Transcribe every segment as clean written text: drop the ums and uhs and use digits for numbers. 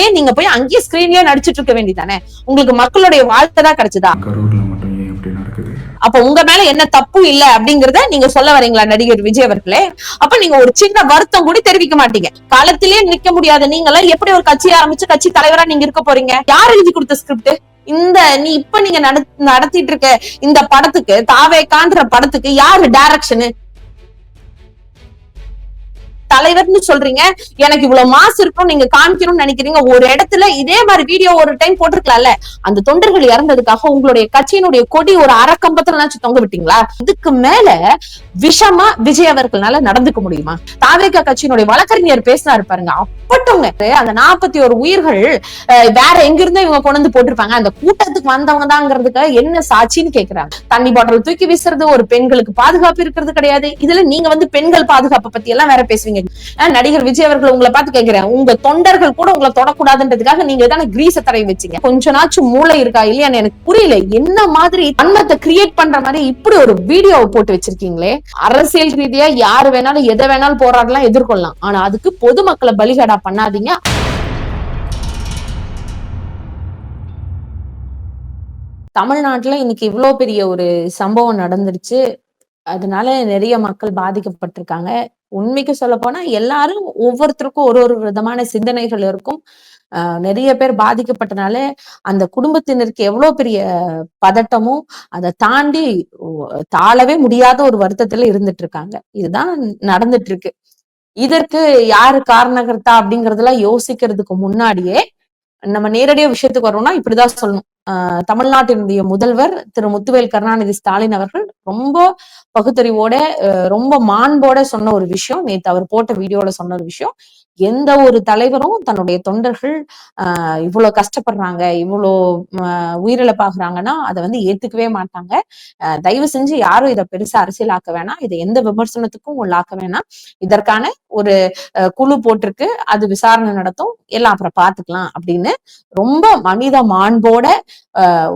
ஏன் நீங்க போய் அங்கேயே ஸ்கிரீன்லயே நடிச்சிட்டு இருக்க வேண்டியதானே? உங்களுக்கு மக்களுடைய வாழ்க்கை தான் கிடைச்சதா? கரூர்ல மட்டும் ஏன் இப்படி நடக்குது? அப்ப உங்க மேல என்ன தப்பு இல்ல அப்படிங்கறத நீங்க சொல்ல வரீங்களா நடிகர் விஜய் அவர்களே? அப்ப நீங்க ஒரு சின்ன வருத்தம் கூட தெரிவிக்க மாட்டீங்க. காலத்திலேயே நிக்க முடியாத நீங்கள எப்படி ஒரு கட்சி ஆரம்பிச்சு கட்சி தலைவரா நீங்க இருக்க போறீங்க? யார் எழுதி கொடுத்த ஸ்கிரிப்ட்? நீங்க நடத்திட்டு இருக்க இந்த படத்துக்கு, தாவேகான்ற படத்துக்கு யாரு டைரக்ஷனு? தலைவர்னு சொல்றீங்க, எனக்கு இவ்வளவு மாசு இருக்கும் நீங்க காமிக்கணும்னு நினைக்கிறீங்க. ஒரு இடத்துல இதே மாதிரி வீடியோ ஒரு டைம் போட்டிருக்கலாம்ல. அந்த தொண்டர்கள் இறந்ததுக்காக உங்களுடைய கட்சியினுடைய கொடி ஒரு அரைக்கம்பத்துல தொங்க விட்டீங்களா? இதுக்கு மேல விஷமா விஜய் அவர்களால நடந்துக்க முடியுமா? தாவேகா கட்சியினுடைய வழக்கறிஞர் பேசினாரு பாருங்க, அப்பட்டவங்க அந்த 41 உயிர்கள் வேற எங்க இருந்தோ இவங்க கொண்டு வந்து போட்டிருப்பாங்க. அந்த கூட்டத்துக்கு வந்தவங்க தாங்கிறதுக்கு என்ன சாட்சின்னு கேக்குறாங்க. தண்ணி பாட்டில் தூக்கி வீசுறது, ஒரு பெண்களுக்கு பாதுகாப்பு இருக்கிறது கிடையாது. இதுல நீங்க பெண்கள் பாதுகாப்பை பத்தி எல்லாம் வேற பேசுவீங்க. நடிகர் விஜய் அவர்கள் உங்களை பார்த்து கேட்கிறேன், உங்க தொண்டர்கள் கூட உங்களை தொடக்கூடாதுன்றதுக்காக நீங்க தானே கிரீஸ தடவி வச்சீங்க. கொஞ்ச நாச்சும் மூளை இருக்கா இல்லையான்னு எனக்கு புரியல. என்ன மாதிரி வன்மத்தை கிரியேட் பண்ற மாதிரி இப்படி ஒரு வீடியோவை போட்டு வச்சிருக்கீங்களே. அரசியல் ரீதியா யாரு வேணாலும் எதை வேணாலும் போராடலாம், எதிர்கொள்ளலாம். ஆனா அதுக்கு பொதுமக்களை பலிகடா பண்ணாதீங்க. தமிழ்நாட்டுல இன்னைக்கு இவ்வளவு பெரிய ஒரு சம்பவம் நடந்துருச்சு. அதனால நிறைய மக்கள் பாதிக்கப்பட்டிருக்காங்க. உண்மைக்கு சொல்ல போனா எல்லாரும் ஒவ்வொருத்தருக்கும் ஒரு ஒரு விதமான சிந்தனைகள் இருக்கும். நிறைய பேர் பாதிக்கப்பட்டனால அந்த குடும்பத்தினருக்கு எவ்வளவு பெரிய பதட்டமும் அதை தாண்டி தாழவே முடியாத ஒரு வருத்தத்துல இருந்துட்டு இருக்காங்க. இதுதான் நடந்துட்டு இருக்கு. இதற்கு யாரு காரணகர்த்தா அப்படிங்கறதெல்லாம் யோசிக்கிறதுக்கு முன்னாடியே நம்ம நேரடியா விஷயத்துக்கு வரோம்னா இப்படிதான் சொல்லணும். தமிழ்நாட்டினுடைய முதல்வர் திரு முத்துவேல் கருணாநிதி ஸ்டாலின் அவர்கள் ரொம்ப பகுத்தறிவோட ரொம்ப மாண்போட சொன்ன ஒரு விஷயம், நேத்து அவர் போட்ட வீடியோல சொன்ன ஒரு விஷயம், எந்த ஒரு தலைவரும் தன்னுடைய தொண்டர்கள் இவ்வளவு கஷ்டப்படுறாங்க, இவ்வளவு உயிரிழப்பாகிறாங்கன்னா அதை ஏத்துக்கவே மாட்டாங்க. தயவு செஞ்சு யாரும் இதை பெருசா அரசியலாக்க வேணாம், இதை எந்த விமர்சனத்துக்கும் உள்ளாக்க வேணாம். இதற்கான ஒரு குழு போட்டிருக்கு, அது விசாரணை நடத்தும், எல்லாம் அப்புறம் பாத்துக்கலாம் அப்படின்னு ரொம்ப மனித மாண்போட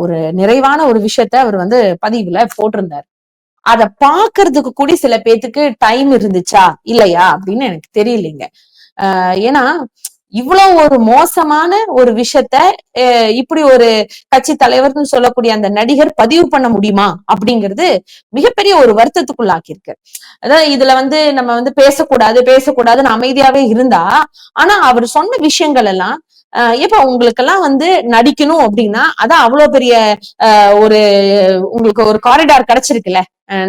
ஒரு நிறைவான ஒரு விஷயத்த அவர் பதிவுல போட்டிருந்தார். அத பாக்குறதுக்கு கூட சில பேத்துக்கு டைம் இருந்துச்சா இல்லையா அப்படின்னு எனக்கு தெரியலைங்க. ஏன்னா இவ்வளவு ஒரு மோசமான ஒரு விஷயத்த இப்படி ஒரு கட்சி தலைவர்னு சொல்லக்கூடிய அந்த நடிகர் பதிவு பண்ண முடியுமா அப்படிங்கிறது மிகப்பெரிய ஒரு வருத்தத்துக்குள்ளாக்கி இருக்கு. அதாவது இதுல நம்ம பேசக்கூடாதுன்னு அமைதியாவே இருந்தா, ஆனா அவர் சொன்ன விஷயங்கள் எல்லாம் இப்ப உங்களுக்கெல்லாம் நடிக்கணும் அப்படின்னா அதான் அவ்வளவு பெரிய ஒரு உங்களுக்கு ஒரு காரிடார் கிடைச்சிருக்குல்ல.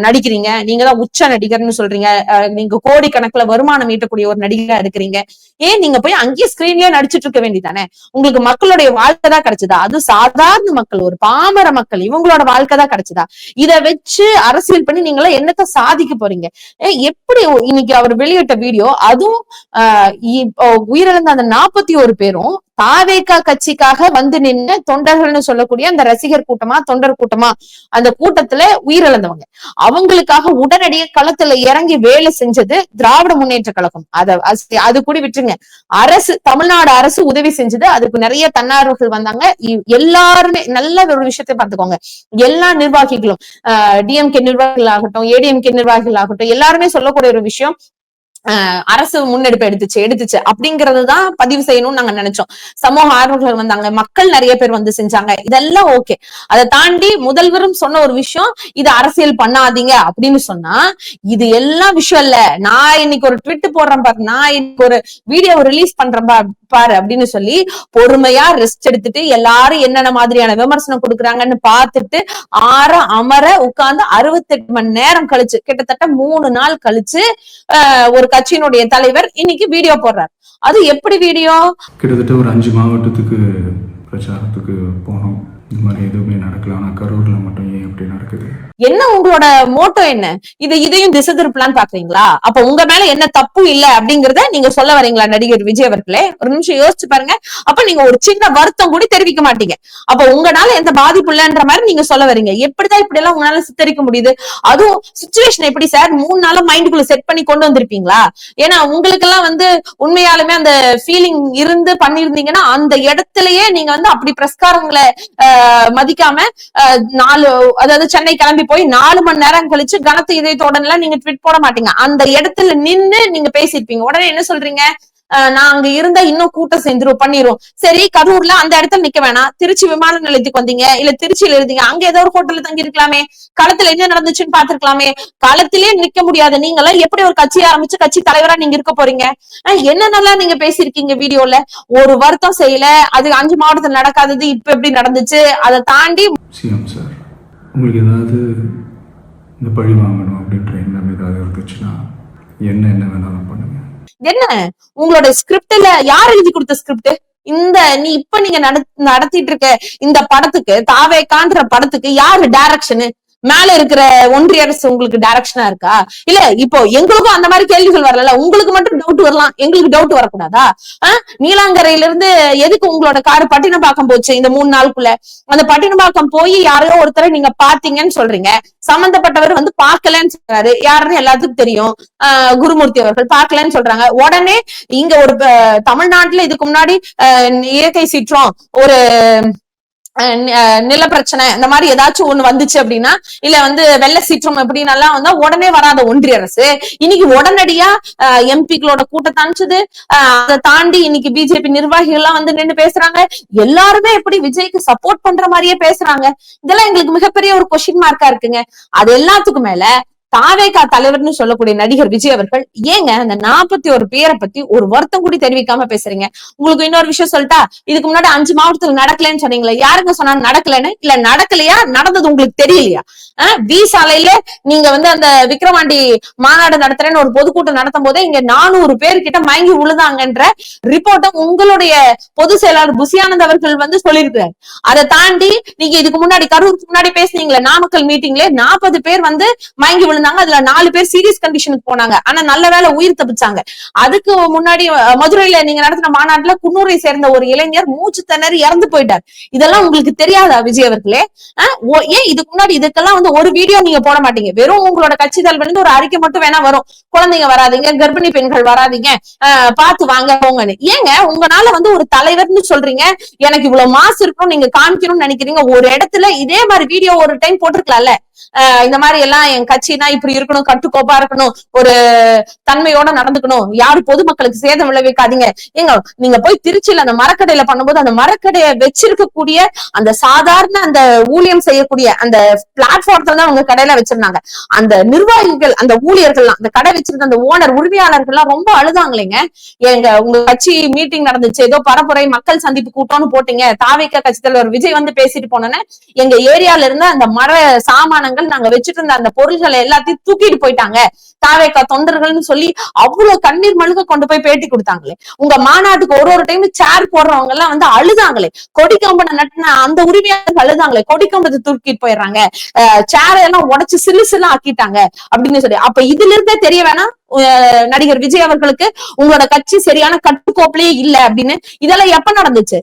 நடிக்கிறீங்க, நீங்க தான் உச்ச நடிகர்னு சொல்றீங்க, நீங்க கோடிக்கணக்குல வருமானம் ஈட்டக்கூடிய ஒரு நடிகரா இருக்கிறீங்க. ஏன் நீங்க போய் அங்கேயே ஸ்கிரீன்லயே நடிச்சிட்டு இருக்க வேண்டியதானே? உங்களுக்கு மக்களுடைய வாழ்க்கை தான் கிடைச்சதா? அது சாதாரண மக்கள், ஒரு பாமர மக்கள், இவங்களோட வாழ்க்கை தான் கிடைச்சதா? இதை வச்சு அரசியல் பண்ணி நீங்கள என்னத்த சாதிக்க போறீங்க? எப்படி இன்னைக்கு அவர் வெளியிட்ட வீடியோ, அதுவும் உயிரிழந்த அந்த 41 பேரும் தாவேகா கட்சிக்காக நின்ன தொண்டர்கள்னு சொல்லக்கூடிய அந்த ரசிகர் கூட்டமா தொண்டர் கூட்டமா அந்த கூட்டத்துல உயிரிழந்தவங்க, அவங்களுக்காக உடனடியே களத்துல இறங்கி வேலை செஞ்சது திராவிட முன்னேற்ற கழகம். அது கூட விட்டுருங்க, தமிழ்நாடு அரசு உதவி செஞ்சது, அதுக்கு நிறைய தன்னார்வர்கள் வந்தாங்க. எல்லாருமே நல்ல ஒரு விஷயத்தை பார்த்துக்கோங்க, எல்லா நிர்வாகிகளும் டிஎம்கே நிர்வாகிகள் ஆகட்டும், ஏடிஎம்கே நிர்வாகிகள் ஆகட்டும், எல்லாருமே சொல்லக்கூடிய ஒரு விஷயம், அரசு முன்னெடுப்பு எடுத்துச்சு அப்படிங்கறதுதான் பதிவு செய்யணும்னு நாங்க நினைச்சோம். சமூக ஆர்வலர்கள் வந்தாங்க, மக்கள் நிறைய பேர் செஞ்சாங்க, இதெல்லாம் ஓகே. அதை தாண்டி முதல்வரும் சொன்ன ஒரு விஷயம், இது அரசியல் பண்ணாதீங்க அப்படின்னு சொன்னா, இது எல்லா விஷயம் இல்ல, நான் இன்னைக்கு ஒரு ட்விட் போடுறேன் பாரு, நான் இன்னைக்கு ஒரு வீடியோ ரிலீஸ் பண்றேன் பாரு அப்படின்னு சொல்லி பொறுமையா ரெஸ்ட் எடுத்துட்டு எல்லாரும் என்னென்ன மாதிரியான விமர்சனம் கொடுக்குறாங்கன்னு பார்த்துட்டு அமர உட்கார்ந்து 68 மணி நேரம் கழிச்சு, கிட்டத்தட்ட 3 நாள் கழிச்சு ஒரு கட்சியினுடைய தலைவர் இன்னைக்கு வீடியோ போடுறார். அது எப்படி வீடியோ? கிட்டத்தட்ட ஒரு 5 மாவட்டத்துக்கு பிரச்சாரத்துக்கு போனோம், இந்த மாதிரி எதுவுமே நடக்கல. ஆனா கரூர்ல மட்டும் ஏன் இப்படி நடக்குது? என்ன உங்களோட மோட்டோ என்ன? இதையும் திசை திருப்பலான்னு பாக்குறீங்களா? அப்ப உங்க மேல என்ன தப்பு இல்ல அப்படிங்கறத நீங்க சொல்ல வரீங்களா நடிகர் விஜய் அவர்களே? ஒரு நிமிஷம் யோசிச்சு பாருங்க. அப்ப நீங்க ஒரு சின்ன வருத்தம் கூட தெரிவிக்க மாட்டீங்க. அப்ப உங்களால எந்த பாதிப்பு இல்லைன்ற மாதிரி நீங்க சொல்ல வரீங்க. எப்படிதான் இப்படி எல்லாம் உங்களால சித்தரிக்க முடியுது? அதுவும் சிச்சுவேஷன் எப்படி சார் 3 நாளா மைண்டுக்குள்ள செட் பண்ணி கொண்டு வந்திருப்பீங்களா? ஏன்னா உங்களுக்கு எல்லாம் உண்மையாலுமே அந்த ஃபீலிங் இருந்து பண்ணிருந்தீங்கன்னா அந்த இடத்துலயே நீங்க அப்படி பிரஸ்காரங்களை மதிக்காம 4 அதாவது சென்னை கிளம்பி போய் 4 மணி நேரம் கழிச்சு கனத்த இதயத்தோட நீங்க ட்வீட் போட மாட்டீங்க. அந்த இடத்துல நின்னு நீங்க பேசிருப்பீங்க. உடனே என்ன சொல்றீங்க? நான் அங்க இருந்தா இன்னும் கூட்டம் சேர்ந்துரும் பண்ணிரும். சரி கரூர்ல அந்த இடத்துல நிக்க வேணாம், திருச்சி விமான நிலையத்துக்கு வந்தீங்க, இல்ல திருச்சியில இருந்தீங்க, அங்க ஏதோ ஒரு ஹோட்டல்ல தங்கி இருக்கலாமே, களத்துல என்ன நடந்துச்சுன்னு பாத்துருக்கலாமே. களத்திலேயே நிக்க முடியாத நீங்கள எப்படி ஒரு கட்சி ஆரம்பிச்சு கட்சி தலைவரா நீங்க இருக்க போறீங்க? என்னென்னலாம் நீங்க பேசிருக்கீங்க வீடியோல, ஒரு வருத்தம் செய்யல, அது 5 மாவட்டத்தில் நடக்காதது இப்ப எப்படி நடந்துச்சு, அதை தாண்டி சிஎம் சார், உங்களுக்கு ஏதாவது இந்த பழி வாங்கணும் அப்படின்ற எண்ணம் ஏதாவது இருந்துச்சுன்னா என்ன வேணாலும் பண்ணுங்க. என்ன உங்களோட ஸ்கிரிப்ட்ல யார் எழுதி கொடுத்த ஸ்கிரிப்ட்? இந்த நீங்க நடத்திட்டு இருக்க இந்த படத்துக்கு, தாவேகான்ற படத்துக்கு யாரு டைரக்ஷனு? மேல இருக்கிற ஒன்றிய அரசு உங்களுக்கு டைரக்ஷனா இருக்கா? இல்ல இப்போ எங்களுக்கும் அந்த மாதிரி கேள்விகள் வரல, உங்களுக்கு மட்டும் டவுட் வரலாம், எங்களுக்கு டவுட் வரக்கூடாதா? நீலாங்கரையில இருந்து எதுக்கு உங்களோட காரு பட்டினப்பாக்கம் போச்சு இந்த 3 நாளுக்குள்ள? அந்த பட்டினப்பாக்கம் போய் யாரையோ ஒருத்தரை நீங்க பாத்தீங்கன்னு சொல்றீங்க, சம்பந்தப்பட்டவர் வந்து பாக்கலன்னு சொல்றாரு. யாருன்னு எல்லாத்துக்கும் தெரியும், குருமூர்த்தி அவர்கள் பாக்கலன்னு சொல்றாங்க. உடனே இங்க ஒரு தமிழ்நாட்டுல இதுக்கு முன்னாடி இயற்கை சீற்றம், ஒரு நில பிரச்சனை, இந்த மாதிரி ஏதாச்சும் ஒண்ணு வந்துச்சு அப்படின்னா, இல்ல வந்து வெள்ள சீற்றம் அப்படின்னு எல்லாம் வந்தா உடனே வராத ஒன்றிய அரசு இன்னைக்கு உடனடியா எம்பிக்களோட கூட்டத்தை அனுப்பிச்சது. அதை தாண்டி இன்னைக்கு பிஜேபி நிர்வாகிகள் எல்லாம் வந்து நின்று பேசுறாங்க. எல்லாருமே எப்படி விஜய்க்கு சப்போர்ட் பண்ற மாதிரியே பேசுறாங்க. இதெல்லாம் எங்களுக்கு மிகப்பெரிய ஒரு கொஸ்டின் மார்க்கா இருக்குங்க. அது எல்லாத்துக்கும் மேல தாவேகா தலைவர்னு சொல்லக்கூடிய நடிகர் விஜய் அவர்கள் ஏங்க அந்த 41 பேரை பத்தி ஒரு வருத்தம் கூட தெரிவிக்காம பேசுறீங்க? உங்களுக்கு இன்னொரு விஷயம் சொல்லிட்டா, இதுக்கு முன்னாடி 5 மாவட்டத்துல நடக்கலன்னு சொன்னீங்களா? யாருங்க சொன்னா நடக்கலன்னு? இல்ல நடக்கலையா, நடந்தது உங்களுக்கு தெரியலையா? வி சாலையில நீங்க வந்து அந்த விக்கிரவாண்டி மாநாடு நடத்துறேன்னு ஒரு பொதுக்கூட்டம் நடத்தும் போதே இங்க 400 பேர்கிட்ட மயங்கி விழுதாங்கன்ற ரிப்போர்ட்டை உங்களுடைய பொதுச் செயலாளர் புசியானந்த் அவர்கள் வந்து சொல்லியிருக்கிறார். அதை தாண்டி நீங்க இதுக்கு முன்னாடி கரூருக்கு முன்னாடி பேசுனீங்களே நாமக்கல் மீட்டிங்ல 40 பேர் வந்து மயங்கி விழுந்தாங்க. அதுல 4 பேர் சீரியஸ் கண்டிஷனுக்கு போனாங்க. ஆனா நல்ல வேலை உயிர் தப்பிச்சாங்க. அதுக்கு முன்னாடி மதுரையில நீங்க நடத்தின மாநாட்டுல குன்னூரை சேர்ந்த ஒரு இளைஞர் மூச்சு திணறி இறந்து போயிட்டார். இதெல்லாம் உங்களுக்கு தெரியாதா விஜய் அவர்களே? ஏன் இதுக்கு முன்னாடி இதுக்கெல்லாம் வந்து ஒரு வீடியோ நீங்க போட மாட்டீங்க? வெறும் உங்களோட கட்சி தலைவர் ஒரு அறிக்கை மட்டும் வேணா வரும், குழந்தைங்க வராதீங்க, கர்ப்பிணி பெண்கள் வராதீங்க, பாத்து வாங்க போங்கன்னு. ஏங்க உங்களால வந்து ஒரு தலைவர்னு சொல்றீங்க, எனக்கு இவ்வளவு மாசு இருக்கணும் நீங்க காமிக்கணும்னு நினைக்கிறீங்க. ஒரு இடத்துல இதே மாதிரி வீடியோ ஒரு டைம் போட்டிருக்கலாம்ல, இந்த மாதிரி எல்லாம் என் கட்சினா இப்படி இருக்கணும், கட்டுக்கோப்பா இருக்கணும், ஒரு தன்மையோட நடந்துக்கணும், யாரு பொதுமக்களுக்கு சேதம் விளைவிக்காதீங்க. ஏங்க நீங்க போய் திருச்சியில அந்த மரக்கடையில பண்ணும்போது அந்த மரக்கடையை வச்சிருக்கக்கூடிய அந்த சாதாரண அந்த ஊழியம் செய்யக்கூடிய அந்த பிளாட்ஃபார்ம்ல தான் உங்க கடையில வச்சிருந்தாங்க. அந்த நிர்வாகிகள், அந்த ஊழியர்கள்லாம், அந்த கடை வச்சிருந்த அந்த ஓனர் உரிமையாளர்கள்லாம் ரொம்ப அழுதாங்களேங்க. எங்க உங்க கட்சி மீட்டிங் நடந்துச்சு, ஏதோ பரப்புரை மக்கள் சந்திப்பு கூட்டம்னு போட்டீங்க, தாவேகா கட்சி தலைவர் விஜய் வந்து பேசிட்டு போனோன்னு எங்க ஏரியால இருந்து அந்த மர சாமானங்கள், நாங்க வச்சுட்டு இருந்த அந்த பொருள்களை எல்லாத்தையும் தூக்கிட்டு போயிட்டாங்க தாவேகா தொண்டர்கள்னு சொல்லி அவ்வளவு கண்ணீர் மழுக கொண்டு போய் பேட்டி கொடுத்தாங்களே. உங்க மாநாட்டுக்கு ஒரு டைம் சேர் போடுறவங்க எல்லாம் வந்து அழுதாங்களே. கொடிக்கம்பனை நட்டின அந்த உரிமையாளர்கள் அழுதாங்களே, கொடிக்கம்பத்தை தூக்கிட்டு போயிடுறாங்க, சேரை எல்லாம் உடைச்சு சில்லு சில்லா ஆக்கிட்டாங்க அப்படின்னு சொல்லி. அப்ப இதுல இருந்தே தெரிய வேணாம் நடிகர் விஜய் அவர்களுக்கு உங்களோட கட்சி சரியான கட்டுக்கோப்பிலேயே இல்ல அப்படின்னு. இதெல்லாம் எப்ப நடந்துச்சு?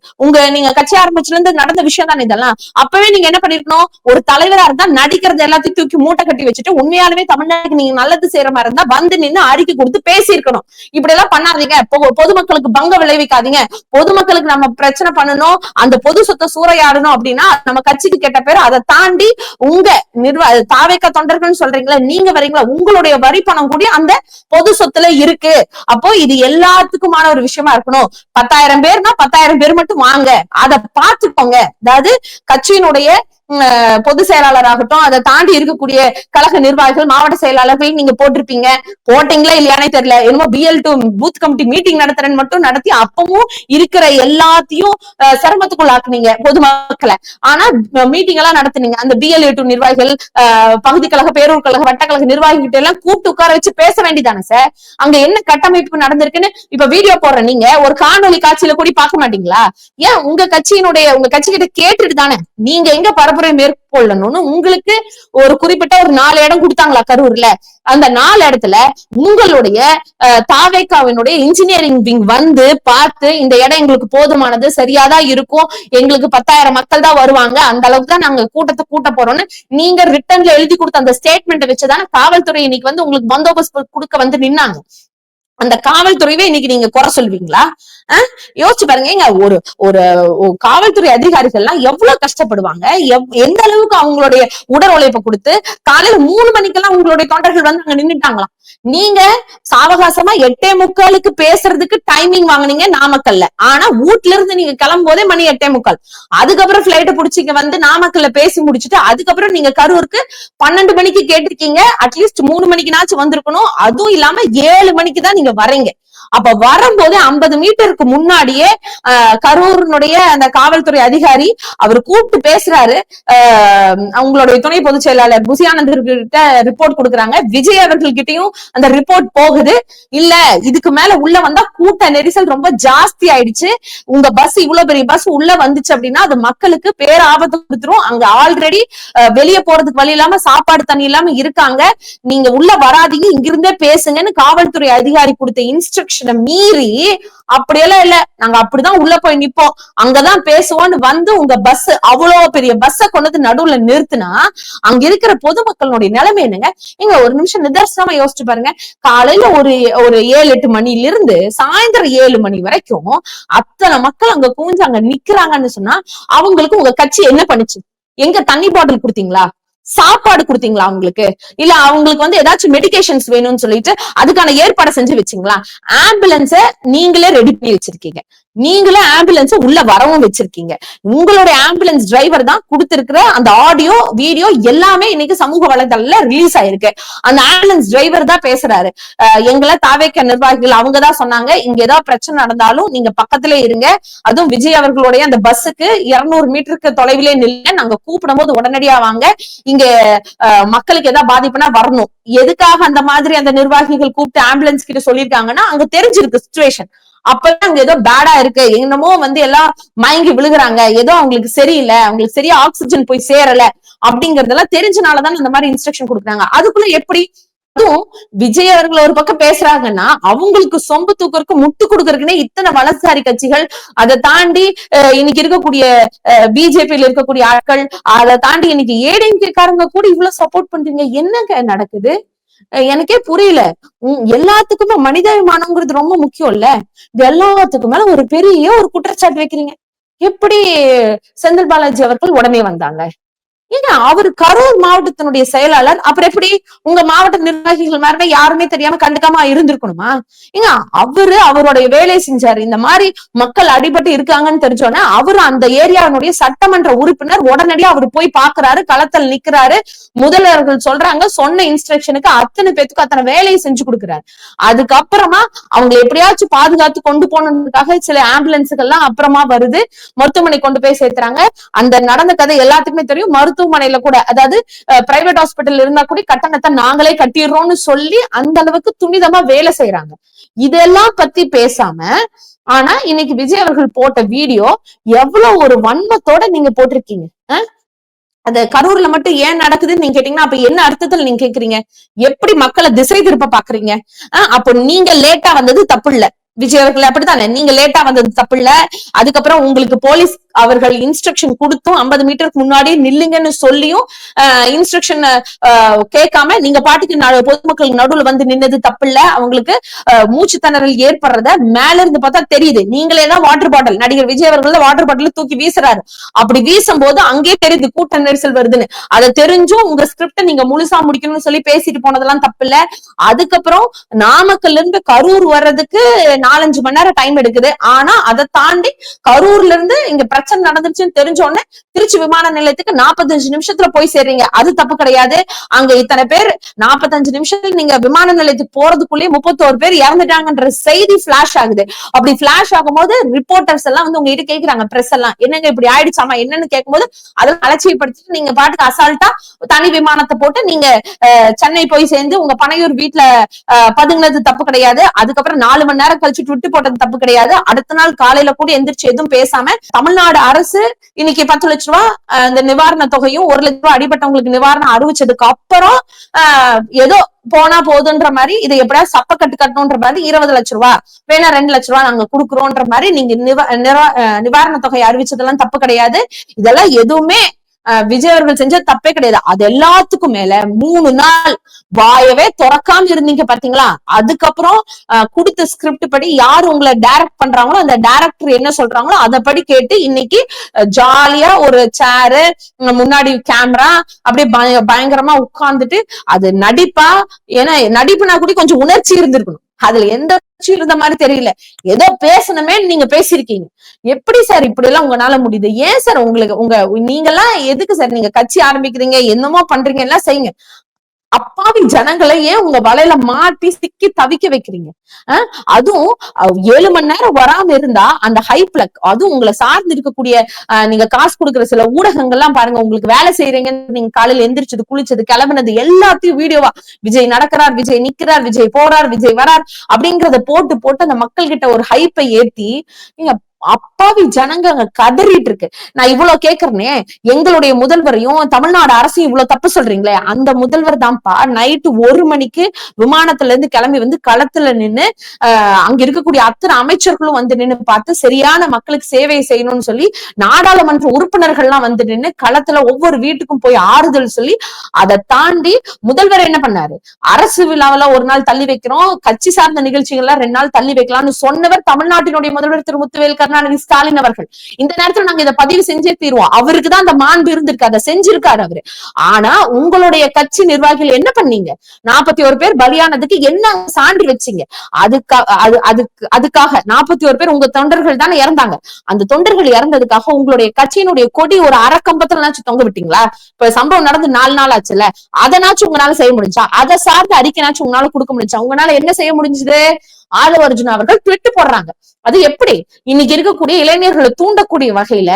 நீங்க கட்சி ஆரம்பிச்சுல இருந்து நடந்த விஷயம் தானே இதெல்லாம். அப்பவே நீங்க என்ன பண்ணிருக்கணும், ஒரு தலைவரா இருந்தா நடிக்கிறது எல்லாத்தையும் தூக்கி மூட்டை கட்டி வச்சுட்டு உண்மையாலுமே தமிழ்நாட்டுக்கு நீங்க நல்லது செய்யற மாதிரி இருந்தா வந்து நின்று அறிக்கை கொடுத்து பேசியிருக்கணும். இப்படி எல்லாம் பண்ணாதீங்க, பொதுமக்களுக்கு பங்க விளைவிக்காதீங்க, பொதுமக்களுக்கு நம்ம பிரச்சனை பண்ணணும், அந்த பொது சொத்தை சூறையாடணும் அப்படின்னா நம்ம கட்சிக்கு கெட்ட பேர். அதை தாண்டி உங்க தாவேகா தொண்டர்கள் சொல்றீங்களா, நீங்க வரீங்களா, உங்களுடைய வரி பணம் கூடி அந்த பொது சொத்துல இருக்கு. அப்போ இது எல்லாத்துக்குமான ஒரு விஷயமா இருக்கணும். 10,000 பேர்னா 10,000 பேர் மட்டும் வாங்க, அதை பார்த்துக்கோங்க. அதாவது கட்சியினுடைய பொதுச் செயலாளர் ஆகட்டும், அதை தாண்டி இருக்கக்கூடிய கழக நிர்வாகிகள், மாவட்ட செயலாளர்கள் நீங்க போட்டீங்களா இல்லையானே தெரியல. என்னமோ BL2 பூத் கமிட்டி மீட்டிங் நடத்துறேன்னு மட்டும் நடத்தி அப்பவும் இருக்கிற எல்லாத்தையும் சிரமத்துக்குள்ள ஆக்குனீங்க பொதுமக்களை. ஆனா மீட்டிங் எல்லாம் நடத்துனீங்க, அந்த BL2 நிர்வாகிகள், பகுதி கழக, பேரூர் கழக, வட்டக்கழக நிர்வாகிகிட்ட எல்லாம் கூப்பிட்டு உட்கார வச்சு பேச வேண்டியதானே சார்? அங்க என்ன கட்டமைப்பு நடந்திருக்குன்னு இப்ப வீடியோ போடுற நீங்க ஒரு காணொலி காட்சியில கூட பார்க்க மாட்டீங்களா? ஏன் உங்க கட்சி கிட்ட கேட்டுட்டு தானே நீங்க எங்க பரப்புரை மேற்கொள்ளணும்னு உங்களுக்கு ஒரு குறிப்பிட்ட ஒரு 4 இடம் கொடுத்தாங்களா கரூர்ல? அந்த 4 இடத்துல உங்களுடைய தாவேகாவினுடைய இன்ஜினியரிங் விங் வந்து பார்த்து இந்த இடம் எங்களுக்கு போதுமானது, சரியாதான் இருக்கும், எங்களுக்கு 10,000 மக்கள் தான் வருவாங்க, அந்த அளவுக்கு தான் நாங்க கூட்டத்தை கூட்ட போறோம்னு நீங்க ரிட்டன்ல எழுதி கொடுத்த அந்த ஸ்டேட்மெண்ட் வச்சுதானே காவல்துறை இன்னைக்கு வந்து உங்களுக்கு பந்தோபஸ்து கொடுக்க வந்து நின்னாங்க. அந்த காவல்துறையே இன்னைக்கு நீங்க குறை சொல்வீங்களா? யோசிச்சு பாருங்க. ஒரு ஒரு காவல்துறை அதிகாரிகள் எல்லாம் எவ்வளவு கஷ்டப்படுவாங்க, எந்த அளவுக்கு அவங்களுடைய உடல் உழைப்பை கொடுத்து காலையில 3 மணிக்கெல்லாம் உங்களுடைய தொண்டர்கள் வந்து அங்க நின்னுட்டாங்களாம். நீங்க சாவகாசமா 8:45 பேசுறதுக்கு டைமிங் வாங்குனீங்க நாமக்கல்ல. ஆனா வீட்ல இருந்து நீங்க கிளம்பும் போதே மணி 8:45. அதுக்கப்புறம் பிளைட் புடிச்சிங்க வந்து நாமக்கல்ல பேசி முடிச்சுட்டு அதுக்கப்புறம் நீங்க கரூருக்கு 12 மணிக்கு கேட்டிருக்கீங்க. அட்லீஸ்ட் 3 மணிக்குனாச்சும் வந்திருக்கணும். அதுவும் இல்லாம 7 மணிக்கு தான் நீங்க வரீங்க. அப்ப வரும்போது 50 மீட்டருக்கு முன்னாடியே கரூரினுடைய அந்த காவல்துறை அதிகாரி அவர் கூப்பிட்டு பேசுறாரு. அவங்களுடைய துணை பொதுச் செயலாளர் புசியானந்தர் கிட்ட ரிப்போர்ட் கொடுக்குறாங்க. விஜய் அவர்கள் கிட்டயும் அந்த ரிப்போர்ட் போகுது. இல்ல இதுக்கு மேல உள்ள வந்தா கூட்ட நெரிசல் ரொம்ப ஜாஸ்தி ஆயிடுச்சு. உங்க பஸ் இவ்வளவு பெரிய பஸ் உள்ள வந்துச்சு அப்படின்னா அது மக்களுக்கு பேராபத்து கொடுத்துரும். அங்க ஆல்ரெடி வெளியே போறதுக்கு வழி இல்லாம சாப்பாடு தண்ணி இல்லாம இருக்காங்க. நீங்க உள்ள வராதீங்க, இங்கிருந்தே பேசுங்கன்னு காவல்துறை அதிகாரி கொடுத்த இன்ஸ்ட்ரக்ஷனை மீறி அப்படியெல்லாம் இல்ல, நாங்க அப்படிதான் உள்ள போய் நிப்போம், அங்கதான் பேசுவோம்னு வந்து உங்க பஸ் அவ்வளவு பெரிய பஸ்ஸ கொண்டு நடுவுல நிறுத்தினா அங்க இருக்கிற பொதுமக்களுடைய நிலைமை என்னங்க? இங்க ஒரு நிமிஷம் நிதர்சனமா யோசிச்சு பாருங்க. காலையில ஒரு 7-8 மணில இருந்து சாயந்தரம் 7 மணி வரைக்கும் அத்தனை மக்கள் அங்க குவிஞ்சு அங்க நிக்கிறாங்கன்னு சொன்னா அவங்களுக்கு உங்க கட்சி என்ன பண்ணுச்சு? எங்க தண்ணி பாட்டில் கொடுத்தீங்களா? சாப்பாடு கொடுத்தீங்களா? அவங்களுக்கு இல்ல அவங்களுக்கு வந்து ஏதாச்சும் மெடிகேஷன்ஸ் வேணும்னு சொல்லிட்டு அதுக்கான ஏற்பாடு செஞ்சு வச்சீங்களா? ஆம்புலன்ஸ நீங்களே ரெடி பண்ணி வச்சிருக்கீங்க. நீங்களே ஆம்புலன்ஸ் உள்ள வரவும் வச்சிருக்கீங்க. உங்களுடைய ஆம்புலன்ஸ் டிரைவர் தான் கொடுத்திருக்கிற அந்த ஆடியோ வீடியோ எல்லாமே இன்னைக்கு சமூக வலைதளத்துல ரிலீஸ் ஆயிருக்கு. அந்த ஆம்புலன்ஸ் டிரைவர் தான் பேசுறாரு. எங்களை தாவேக்க நிர்வாகிகள் அவங்கதான் சொன்னாங்க, இங்க ஏதாவது பிரச்சனை நடந்தாலும் நீங்க பக்கத்திலே இருங்க, அதுவும் விஜய் அவர்களுடைய அந்த பஸ்ஸுக்கு 200 மீட்டருக்கு தொலைவிலே நில்ல, நாங்க கூப்பிடும் போது உடனடியா வாங்க, இங்க மக்களுக்கு ஏதாவது பாதிப்புனா வரணும். எதுக்காக அந்த மாதிரி அந்த நிர்வாகிகள் கூப்பிட்டு ஆம்புலன்ஸ் கிட்ட சொல்லியிருக்காங்கன்னா அங்க தெரிஞ்சிருக்கு சிச்சுவேஷன். அப்பதான் அங்க ஏதோ பேடா இருக்கு, என்னமோ வந்து எல்லாம் மயங்கி விழுகுறாங்க, ஏதோ அவங்களுக்கு சரியில்லை, அவங்களுக்கு சரியா ஆக்சிஜன் போய் சேரல அப்படிங்கறதெல்லாம் தெரிஞ்சனாலதான் அந்த மாதிரி இன்ஸ்ட்ரக்ஷன் கொடுக்குறாங்க. அதுக்குள்ள எப்படி அதுவும் விஜய் அவர்கள் ஒரு பக்கம் பேசுறாங்கன்னா அவங்களுக்கு சொம்பு தூக்கறதுக்கு முட்டு கொடுக்கறதுக்குன்னே இத்தனை வலதுசாரி கட்சிகள், அதை தாண்டி இன்னைக்கு இருக்கக்கூடிய பிஜேபியில இருக்கக்கூடிய ஆட்கள், அதை தாண்டி இன்னைக்கு ஏடிஎம்கேக்காரங்க கூட இவ்வளவு சப்போர்ட் பண்றீங்க. என்னங்க நடக்குது எனக்கே புரியல. எல்லாத்துக்குமே மனிதாபிமானம்ங்கிறது ரொம்ப முக்கியம் இல்ல? இது எல்லாத்துக்கும் மேல ஒரு பெரிய ஒரு குற்றச்சாட்டு வைக்கிறீங்க. எப்படி செந்தில் பாலாஜி அவர்கள் உடனே வந்தாங்க? ஏங்க அவரு கரூர் மாவட்டத்தினுடைய செயலாளர், அப்புறம் எப்படி உங்க மாவட்ட நிர்வாகிகள் மாதிரி யாருமே தெரியாம கண்டுக்காம இருந்திருக்கணுமா? ஏங்க அவரு அவருடைய வேலையை செஞ்சாரு. இந்த மாதிரி மக்கள் அடிபட்டு இருக்காங்கன்னு தெரிஞ்சோன்னே அவரு அந்த ஏரியாவினுடைய சட்டமன்ற உறுப்பினர் உடனடியா அவரு போய் பாக்குறாரு, களத்தில் நிக்கிறாரு. முதல்வர்கள் சொல்றாங்க, சொன்ன இன்ஸ்ட்ரக்ஷனுக்கு அத்தனை பேத்துக்கு அத்தனை வேலையை செஞ்சு கொடுக்குறாரு. அதுக்கப்புறமா அவங்க எப்படியாச்சும் பாதுகாத்து கொண்டு போனதுக்காக சில ஆம்புலன்ஸுகள்லாம் அப்புறமா வருது, மருத்துவமனை கொண்டு போய் சேர்த்துறாங்க. அந்த நடந்த கதை எல்லாத்துக்குமே தெரியும். மருத்துவமனையில கூட, அதாவது பிரைவேட் ஹாஸ்பிட்டல் இருந்தா கூட கட்டணத்தை நாங்களே கட்டிடுறோம்னு சொல்லி அந்த அளவுக்கு துணிதமா வேலை செய்யறாங்க. இதெல்லாம் பத்தி பேசாம ஆனா இன்னைக்கு விஜய் அவர்கள் போட்ட வீடியோ எவ்வளவு ஒரு வன்மத்தோட நீங்க போட்டிருக்கீங்க. அந்த கரூர்ல மட்டும் ஏன் நடக்குதுன்னு நீங்க கேட்டீங்கன்னா அப்ப என்ன அர்த்தத்துல நீங்க கேக்குறீங்க? எப்படி மக்களை திசை திருப்ப பாக்குறீங்க? அப்போ நீங்க லேட்டா வந்தது தப்பு இல்ல, விஜய் அவர்கள் அப்படித்தானே? நீங்க லேட்டா வந்தது தப்பு இல்ல. அதுக்கப்புறம் உங்களுக்கு போலீஸ் அவர்கள் இன்ஸ்ட்ரக்ஷன் கொடுத்தும் 50 மீட்டருக்கு முன்னாடி நில்லுங்கன்னு சொல்லியும் இன்ஸ்ட்ரக்ஷன் கேட்காம நீங்க பாட்டுக்கு பொதுமக்கள் நடுவுல வந்து நின்னது தப்பு இல்ல. அவங்களுக்கு மூச்சு திணறல் ஏற்படுறத மேல இருந்து பார்த்தா தெரியுது. நீங்களே தான் வாட்டர் பாட்டில், நடிகர் விஜய் அவர்கள் வாட்டர் பாட்டில் தூக்கி வீசுறாரு. அப்படி வீசும் போது அங்கே தெரியுது கூட்ட நெரிசல் வருதுன்னு. அதை தெரிஞ்சும் உங்க ஸ்கிரிப்ட நீங்க முழுசா முடிக்கணும்னு சொல்லி பேசிட்டு போனதெல்லாம் தப்பு இல்ல. அதுக்கப்புறம் நாமக்கல்ல இருந்து கரூர் வர்றதுக்கு 4-5 மணி நேரம் டைம் எடுக்குது. ஆனா அதை தாண்டி கரூர்ல இருந்து இங்க பிரச்சனை நடந்துருச்சுன்னு தெரிஞ்ச உடனே திருச்சி விமான நிலையத்துக்கு 45 நிமிஷத்துல போய் சேர்றீங்க. அது தப்பு கிடையாது. அங்க இத்தனை பேர் 45 நிமிஷத்துல நீங்க விமான நிலையத்துக்கு போறதுக்குள்ளேயே 31 பேர் இறந்துட்டாங்கன்ற செய்தி பிளாஷ் ஆகுது. அப்படி பிளாஷ் ஆகும்போது ரிப்போர்ட்டர்ஸ் எல்லாம் வந்து உங்ககிட்ட கேக்குறாங்க, பிரஸ் எல்லாம் என்னங்க இப்படி ஆயிடுச்சாமா என்னன்னு கேட்கும்போது அதெல்லாம் அலட்சியப்படுத்திட்டு நீங்க பாட்டுக்கு அசால்ட்டா தனி விமானத்தை போட்டு நீங்க சென்னை போய் சேர்ந்து உங்க பனையூர் வீட்டுல பதுங்கினது தப்பு கிடையாது. அதுக்கப்புறம் 4 மணி நேரம் கழிச்சு ட்விட்டு போட்டது தப்பு கிடையாது. அடுத்த நாள் காலையில கூட எந்திரிச்சு எதுவும் பேசாம தமிழ்நாடு அரசு இன்னைக்கு 10 லட்சம் ரூபாய் இந்த நிவாரண தொகையும் 1 லட்சம் ரூபாய் அடிபட்டவங்களுக்கு நிவாரணம் அறிவிச்சதுக்கு அப்புறம் ஏதோ போனா போதுன்ற மாதிரி இதை எப்படியாவது சப்ப கட்டணும்ன்ற மாதிரி 20 லட்சம் ரூபாய் வேணா 2 லட்சம் ரூபாய் நாங்க கொடுக்குறோம்ன்ற மாதிரி நீங்க நிவாரண தொகை அறிவிச்சதெல்லாம் தப்பு கிடையாது. இதெல்லாம் எதுவுமே விஜய் அவர்கள் செஞ்ச தப்பே கிடையாது. அது எல்லாத்துக்கும் மேல 3 நாள் வாயவே திறக்காம இருந்தீங்க பாத்தீங்களா? அதுக்கப்புறம் கொடுத்த ஸ்கிரிப்ட் படி யாரு உங்களை டைரக்ட் பண்றாங்களோ அந்த டைரக்டர் என்ன சொல்றாங்களோ அதப்படி கேட்டு இன்னைக்கு ஜாலியா ஒரு சேரு முன்னாடி கேமரா அப்படியே பயங்கரமா உட்கார்ந்துட்டு அது நடிப்பா, ஏன்னா நடிப்புனா கூட கொஞ்சம் உணர்ச்சி இருந்திருக்கணும். அதுல எந்த உணர்ச்சி இருந்த மாதிரி தெரியல. ஏதோ பேசணுமே நீங்க பேசிருக்கீங்க. எப்படி சார் இப்படி எல்லாம் உங்களால முடியுது? ஏன் சார் உங்களுக்கு நீங்க எல்லாம் எதுக்கு சார் நீங்க கட்சி ஆரம்பிக்கிறீங்க, என்னமோ பண்றீங்க, எல்லாம் செய்யுங்க. அப்பாவி ஜனங்களை ஏன் உங்க வலையில மாட்டி சிக்கி தவிக்க வைக்கிறீங்க? அதுவும் 7 மணி நேரம் வராம இருந்தா அந்த ஹைப்ல, அதுவும் உங்களை சார்ந்து இருக்கக்கூடிய நீங்க காசு கொடுக்குற சில ஊடகங்கள்லாம் பாருங்க, உங்களுக்கு வேலை செய்யறீங்க, நீங்க காலையில எந்திரிச்சது, குளிச்சது, கிளம்புனது எல்லாத்தையும் வீடியோவா விஜய் நடக்கிறார், விஜய் நிக்கிறார், விஜய் போறார், விஜய் வரார் அப்படிங்கறத போட்டு போட்டு அந்த மக்கள் கிட்ட ஒரு ஹைப்பை ஏத்தி நீங்க அப்பாவி ஜனங்க கதறிட்டு இருக்கு. நான் இவ்வளவு கேக்குறேனே, எங்களுடைய முதல்வரையும் தமிழ்நாடு அரசையும் இவ்வளவு தப்பு சொல்றீங்களே, அந்த முதல்வர் தான்ப்பா நைட்டு 1 மணிக்கு விமானத்துல இருந்து கிளம்பி வந்து களத்துல நின்னு அங்க இருக்கக்கூடிய அத்தனை அமைச்சர்களும் வந்து நின்னு பார்த்து சரியான மக்களுக்கு சேவை செய்யணும்னு சொல்லி நாடாளுமன்ற உறுப்பினர்கள்லாம் வந்து நின்னு களத்துல ஒவ்வொரு வீட்டுக்கும் போய் ஆறுதல் சொல்லி, அதை தாண்டி முதல்வர் என்ன பண்ணாரு? அரசு விழாவில 1 நாள் தள்ளி வைக்கிறோம், கட்சி சார்ந்த நிகழ்ச்சிகள்லாம் 2 நாள் தள்ளி வைக்கலாம்னு சொன்னவர் தமிழ்நாட்டினுடைய முதல்வர் திரு முத்துவேல் கருணாநிதி ஸ்டாலின் அவர்கள். இந்த நேரத்துல நாங்க இதை பதிவு செஞ்சே தீர்வோம். அவருக்கு தான் அந்த மாண்பு இருந்திருக்கு, அதை செஞ்சிருக்காரு அவரு. ஆனா உங்களுடைய கட்சி நிர்வாகிகள் என்ன பண்ணீங்க? 41 பேர் பலியானதுக்கு என்ன சான்று வச்சீங்க? அதுக்காக 41 பேர் உங்க தொண்டர்கள் தானே இறந்தாங்க. அந்த தொண்டர்கள் இறந்ததுக்காக உங்களுடைய கட்சியினுடைய கொடி ஒரு அரைக்கம்பத்துல தொங்க விட்டீங்களா? இப்ப சம்பவம் நடந்து 4 நாள் ஆச்சுல்ல, அதனாச்சும் உங்களால செய்ய முடிஞ்சா? அதை சார்ந்த அறிக்கைனாச்சும் உங்களால கொடுக்க முடிஞ்சா? உங்களால என்ன செய்ய முடிஞ்சது? ஆதவ அர்ஜுனா அவர்கள் ட்விட் போடுறாங்க. அது எப்படி இன்னைக்கு இருக்கக்கூடிய இளைஞர்களை தூண்டக்கூடிய வகையில